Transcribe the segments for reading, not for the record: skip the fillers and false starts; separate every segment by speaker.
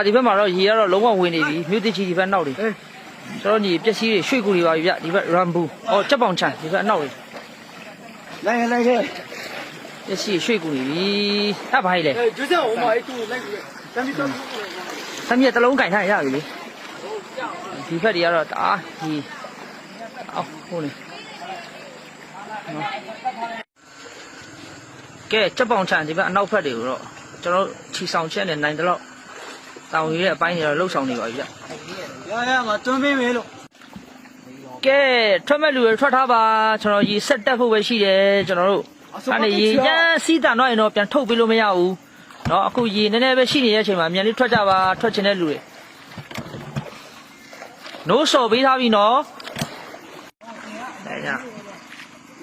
Speaker 1: ဒီဘက်မှာတော့ရေကတော့လုံးဝဝင်နေပြီမြို့တစ်ချီဒီဘက်နောက်တွေကျွန်တော်ညီပျက်စီးတွေရွှေ့ကူတွေပါပြီဗျဒီဘက်ရမ်ဘူကြက်ပေါင်ချန်ဒီဘက်နောက်တွေ
Speaker 2: 来来来，
Speaker 1: ပျက်စီးရွှေ့ကူနေပြီအဲ့ဘာကြီးလဲ
Speaker 2: 就像我买一组那个，咱们都。
Speaker 1: သမီးကတစ်လုံးကင်ထားရပြီလေဒီဘက်တွေကတော့တအားဒီအော်ဟိုနေကဲကြက်ပေါင်ချန်ဒီဘက်အနောက်ဘက်တွေကိုတော့ကျွန်တော်ချီဆောင်ချက်နဲ့နိုင်တော့တောင်ရည်တဲ့အပိုင်းတွေတော့လှုပ်ဆောင်နေပါပြီဗျ
Speaker 2: 呀，我准备没了。
Speaker 1: ကဲထွက်မဲ့လူတွေထွက်ထားပါကျွန်တော်ရေဆက်တက်ဖို့ပဲရှိတယ်ကျွန်တော်တို့အဲ့ဒီရေရမ်းစီးတန်တော့ရင်တော့ပြန်ထုတ်ပေးလို့မရဘူးเนาะအခုရေနည်းနည်းပဲရှိနေတဲ့အချိန်မှာမြန်လေးထွက်ကြပါထွက်ချင်တဲ့လူတွေနိုးစော်ပေးထားပြီနော်အဲ့ဒါ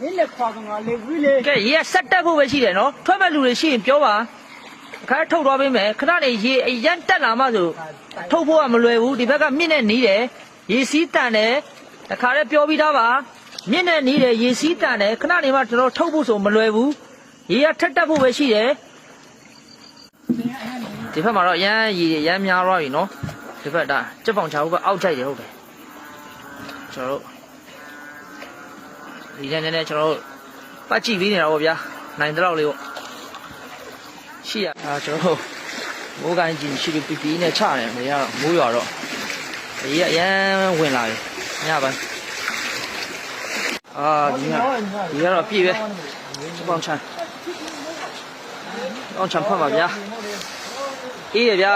Speaker 2: 你来夸个我来回来。
Speaker 1: ကဲရေဆက်တက်ဖို့ပဲရှိတယ်နော်ထွက်မဲ့လူတွေရှိရင်ပြောပါအခါထုတ်သွားပေးမယ်ခဏနေရေအရန်တက်လာမှဆိုထုတ်ဖို့ကမလွယ်ဘူးဒီဘက်ကမြင့်နဲ့နီးတယ်ရေစီးတန်တယ်တခါတည်းပြောပြီးသားပါမြင့်နဲ့နီးတယ်ရေစီးတန်တယ်ခဏနေမှကျွန်တော်ထုတ်ဖို့ဆိုမလွယ်ဘူးရေကထက်တက်ဖို့ပဲရှိတယ်ဒီဘက်မှာတော့ရမ်းရေရမ်းများသွားပြီနော်ဒီဘက်ဒါကြက်ပေါင်ချာဟုတ်ပဲအောက်ကြိုက်တယ်ဟုတ်တယ်ကျွန်တော်တို့ဒီထဲနဲ့ကျွန်တော်တို့ပတ်ကြည့်ပြီးနေတာပေါ့ဗျာနိုင်တဲ့လောက်လေးပေါ့ရှိရကျွန်တော်တို့မိုးကိုင်းကြီးရှိပြီးပြီးနဲ့ချတယ်နေရတော့မိုးရွာတော့ရေရမ်းဝင်လာပြီညပိုင်းဒီကတော့ပြည့်ပဲပေါင်ချန်ပေါင်ချန်ဖတ်ပါဗျာအေးရဗျာ